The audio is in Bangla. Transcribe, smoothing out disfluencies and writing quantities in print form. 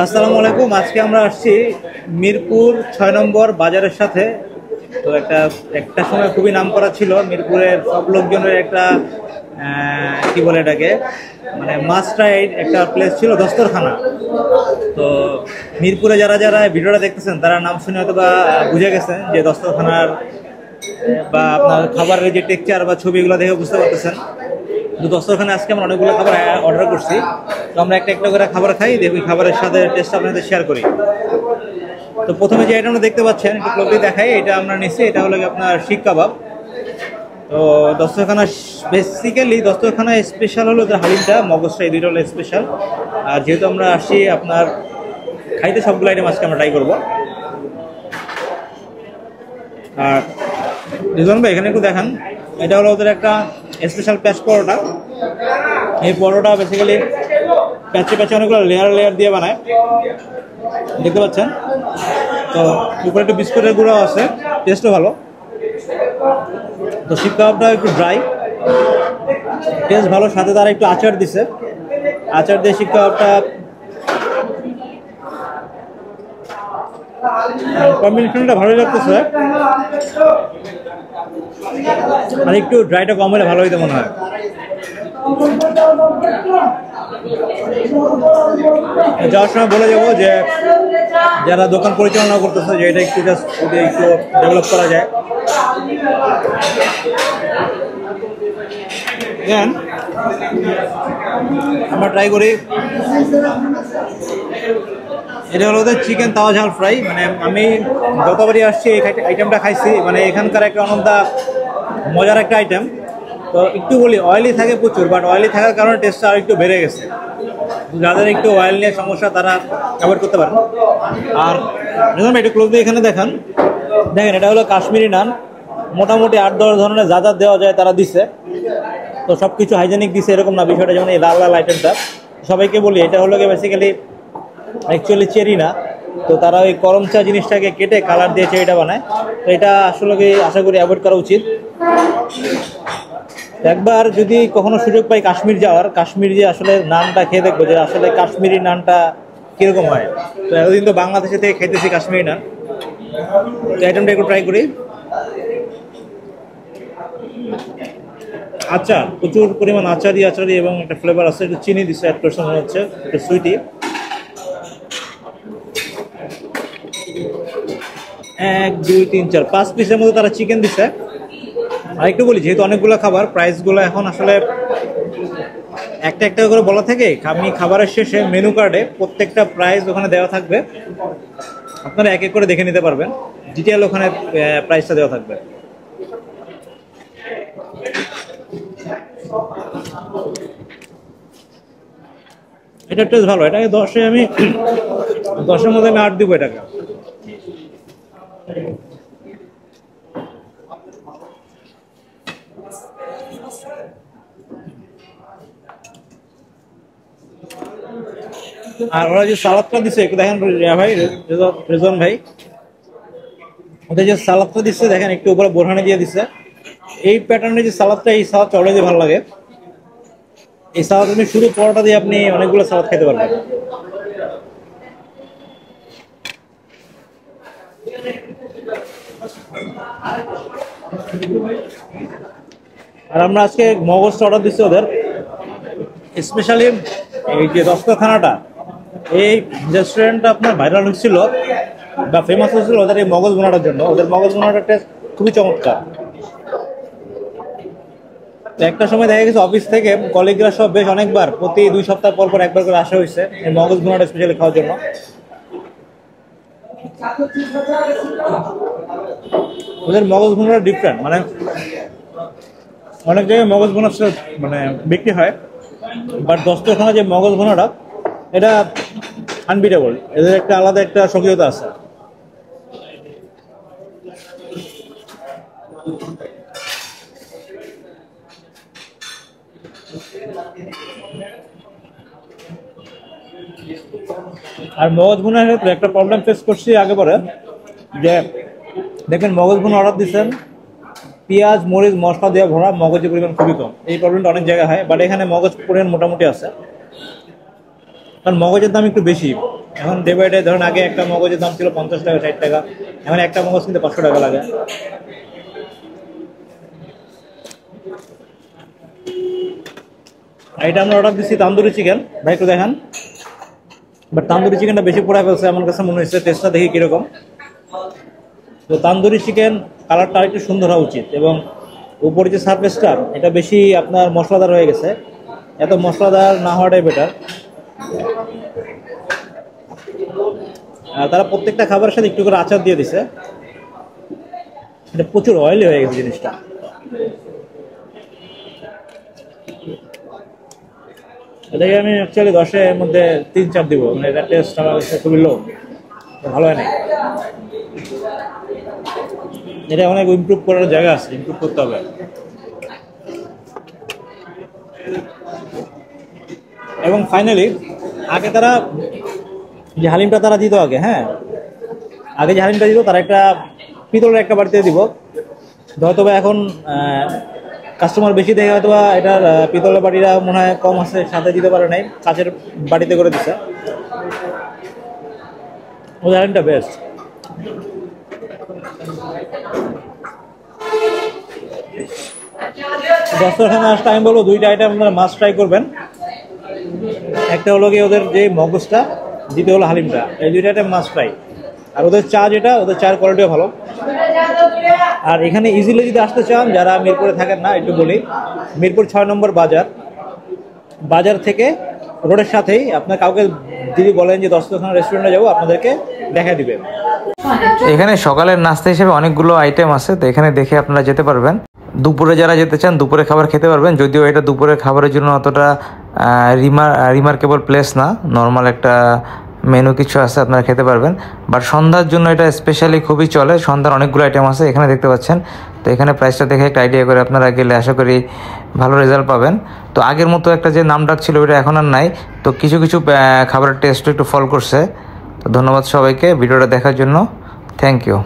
আসসালামু আলাইকুম। আজকে আমরা আসছি মিরপুর ৬ নম্বর বাজারের সাথে। তো একটা সময় খুবই নামকরা ছিল মিরপুরের সব লোকজনের একটা কি বলে এটাকে, মানে মাস্ট রাইড একটা প্লেস ছিল দস্তরখানা। তো মিরপুরে যারা যারা ভিডিওটা দেখতেছেন তারা নাম শুনে হয়তো বা বুঝে গেছেন যে দস্তরখানার বা আপনার খাবারের যে টেক্সচার বা ছবিগুলো দেখে বুঝতে পারতেছেন। তো দস্তরখানে আজকে আমরা অনেকগুলো খাবার অর্ডার করছি। তো আমরা একটা একটা করে খাবার খাই, দেখি খাবারের সাথে টেস্ট আপনাদের শেয়ার করি। তো প্রথমে যে আইটেমটা দেখতে পাচ্ছেন একটু ক্লোজলি দেখাই, এটা আমরা নিচ্ছি, এটা হলো আপনার শিক কাবাব। তো দস্তরখানা বেসিক্যালি দস্তরখানা স্পেশাল হলো যে হালিমটা, মগজটা, এই দুইটা হলো স্পেশাল। আর যেহেতু আমরা আসছি আপনার খাইতে, সবগুলো আইটেম আজকে আমরা ট্রাই করবো। আর রিজন ভাই এখানে একটু দেখান, এটা হলো ওদের একটা স্পেশাল প্যাচ পরোটা। এই পরোটা বেসিক্যালি প্যাচে প্যাচে অনেকগুলো লেয়ার লেয়ার দিয়ে বানায়, দেখতে পাচ্ছেন। তো উপরে একটু বিস্কুটের গুঁড়াও আছে, টেস্টও ভালো। তো শিক কাবাবটা একটু ড্রাই, টেস্ট ভালো, সাথে তারা একটু আচার দিছে, আচার দিয়ে শিক কাবাবটা কম্বিনেশনটা ভালোই লাগতেছে। আর একটু ড্রাইটা কম হলে ভালো হইতে মনে হয়। যাওয়ার সময় বলে যাবো যে যারা দোকান পরিচালনা করতেছে যে এটা একটু জাস্ট যদি একটু ডেভেলপ করা যায়। আমরা ট্রাই করি। এটা হলো ওদের চিকেন তাওয়া ঝাল ফ্রাই। মানে আমি যতবারই আসছি এই আইটেমটা খাইছি, মানে এখানকার একটা অনন্যা মজার একটা আইটেম। তো একটু বলি, অয়েলি থাকে প্রচুর, বাট অয়েলি থাকার কারণে টেস্টটা আর একটু বেড়ে গেছে। যাদের একটু অয়েল নিয়ে সমস্যা তারা অ্যাভয়েড করতে পারেন। আর একটু ক্লোজ দিয়ে এখানে দেখেন, এটা হলো কাশ্মীরি নান। মোটামুটি ৮-১০ ধরনের যা যা দেওয়া যায় তারা দিচ্ছে। তো সব কিছু হাইজেনিক দিচ্ছে এরকম না বিষয়টা। যেমন এই লাল লাল আইটেমটা সবাইকে বলি, এটা হলো বেসিক্যালি অ্যাকচুয়ালি চেরি না। তো তারা ওই করম চা জিনিসটাকে কেটে কালার দিয়ে চেরিটা বানায়। তো এটা আসলে আশা করি অ্যাভয়েড করা উচিত। একবার যদি কখনো সুযোগ পাই কাশ্মীর যাওয়ার, কাশ্মীর যে আসলে নানটা খেয়ে দেখবো যে আসলে কাশ্মীরি নানটা কিরকম হয়। তো এতদিন তো বাংলাদেশে থেকে খেতেছি কাশ্মীরি নান, তো আইটেমটা একটু ট্রাই করি। আচার, প্রচুর পরিমাণ আচারি এবং একটা ফ্লেভার আছে, একটু চিনি দিচ্ছে, 1% মনে হচ্ছে, একটু সুইটি। 1, 2, 3, 4, 5 পিসের মধ্যে তারা চিকেন দিচ্ছে। আর একটু বলি, যেহেতু অনেকগুলো খাবার, প্রাইসগুলো এখন আসলে একটা একটা করে বলা থাকে। আমি খাবারের শেষে মেনু কার্ডে প্রত্যেকটা প্রাইস ওখানে দেওয়া থাকবে, আপনারা এক এক করে দেখে নিতে পারবেন। ডিটেল ওখানে প্রাইসটা দেওয়া থাকবে। এটা টেস্ট ভালো। এটাকে 10-এ আমি 10-এর মধ্যে আমি 8 দিব এটাকে। আর ওরা যে সালাদটা দিচ্ছে একটু দেখেন ভাই, রেজন ভাই, ওদের যে সালাদটা দিচ্ছে দেখেন, একটু উপরে বোরহানি দিয়ে দিচ্ছে। এই প্যাটার্নের যে সালাদটা, এই সালাদটা অলরেডি ভালো লাগে। এই সালাদ আপনি শুধু পরোটা দিয়ে আপনি অনেকগুলো সালাদ খেতে পারবেন। আর আমরা আজকে মগজটা অর্ডার দিচ্ছি ওদের স্পেশালি। এই যে দস্তরখানাটা, এই রেস্টুরেন্টটা আপনার ভাইরাল হচ্ছিল বা ফেমাস হচ্ছিল ওদের এই মগজ বোনাটার জন্য। ওদের মগজ বোনাটার টেস্ট খুবই চমৎকার। একটা সময় দেখা গেছে অফিস থেকে কলিগরা সব বেশ অনেকবার, প্রতি 2 সপ্তাহ পর পর একবার করে আসা হয়েছে এই মগজ বোনাটা স্পেশালি খাওয়ার জন্য। ওদের মগজ বোনাটা ডিফারেন্ট, মানে অনেক জায়গায় মগজ বোনা মানে বিক্রি হয়, বাট দস্তরখানা যে মগজ বোনাটা, এটা আনবিটেবল। এদের একটা আলাদা একটা স্বকীয়তা আছে। আর মগজ ভুনার ক্ষেত্রে একটা প্রবলেম ফেস করছি আগে পরে, যে দেখবেন মগজ ভুনা অর্ডার দিচ্ছেন, পেঁয়াজ মরিচ মশলা দেওয়া ভরা, মগজের পরিমাণ খুবই কম। এই প্রবলেমটা অনেক জায়গায় হয়, বাট এখানে মগজ পরিমাণ মোটামুটি আছে, কারণ মগজের দাম একটু বেশি। এখন ডে বাই ডে ধরুন আগে একটা মগজের দাম ছিল 50 টাকা 60 টাকা, এখন একটা মগজ কিন্তু 500 টাকা লাগে। আর এটা আমরা অর্ডার দিচ্ছি তান্দুরি চিকেন, ভাই একটু দেখান। বাট তান্দুরি চিকেনটা বেশি পোড়া ফেলছে আমার কাছে মনে হচ্ছে, টেস্টটা দেখি কীরকম। তো তান্দুরি চিকেন কালারটা আরেকটু সুন্দর হওয়া উচিত, এবং উপরে যে সারফেসটা এটা বেশি আপনার মশলাদার হয়ে গেছে, এত মশলাদার না হওয়াটাই বেটার। তারা প্রত্যেকটা খাবারের সাথে একটু করে আচার দিয়ে দিছে, এটা প্রচুর অয়েলি হয়ে গেছে জিনিসটা। এটাকে আমি অ্যাকচুয়ালি 10-এর মধ্যে 3-4 দিব, মানে এটা টেস্ট আমার কাছে খুবই লো, ভালো হয় নাই। এটা অনেক ইমপ্রুভ করার জায়গা আছে, ইমপ্রুভ করতে হবে। এবং ফাইনালি আগে তারা যে হালিমটা তারা দিত আগে, হ্যাঁ আগে যে হালিমটা দিত তারা একটা পিতলের একটা বাড়িতে দিব, হয়তো বা এখন কাস্টমার বেশি দেখে হয়তো বা এটার পিতলের বাড়িটা মনে হয় কম আছে, সাথে দিতে পারে নাই, কাঁচের বাড়িতে করে দিচ্ছে। ওই হালিমটা বেস্ট। দশটাখানে আসতে আমি বলবো 2টা আইটেম আপনারা মাস্ট ট্রাই করবেন। একটা হলো কি ওদের যে মগজটা, দ্বিতীয় হলো হালিমটা, এই 2টা আইটেম মাস্ট ট্রাই। আর ওদের চা যেটা, ওদের চায়ের কোয়ালিটিও ভালো। আর এখানে ইজিলি যদি আসতে চান যারা মিরপুরে থাকেন না, একটু বলি, মিরপুর 6 নম্বর বাজার থেকে রোডের সাথেই আপনার কাউকে যদি বলেন যে দশটাখানা রেস্টুরেন্টে যাবো, আপনাদেরকে দেখা দিবে। এখানে সকালের নাস্তা হিসেবে অনেকগুলো আইটেম আছে, তো এখানে দেখে আপনারা যেতে পারবেন। দুপুরে যারা যেতে চান দুপুরে খাবার খেতে পারবেন, যদিও এটা দুপুরের খাবারের জন্য অতটা রিমার্কেবল প্লেস না, নর্মাল একটা মেনু কিছু আছে, আপনারা খেতে পারবেন। বাট সন্ধ্যার জন্য এটা স্পেশালি খুবই চলে, সন্ধ্যার অনেকগুলো আইটেম আছে এখানে দেখতে পাচ্ছেন। তো এখানে প্রাইসটা দেখে একটা আইডিয়া করে আপনারা গেলে আশা করি ভালো রেজাল্ট পাবেন। তো আগের মতো একটা যে নাম ডাক ছিল ওটা এখন আর নাই, তো কিছু কিছু খাবারের টেস্টও একটু ফল করছে। তো ধন্যবাদ সবাইকে ভিডিওটা দেখার জন্য, থ্যাংক ইউ।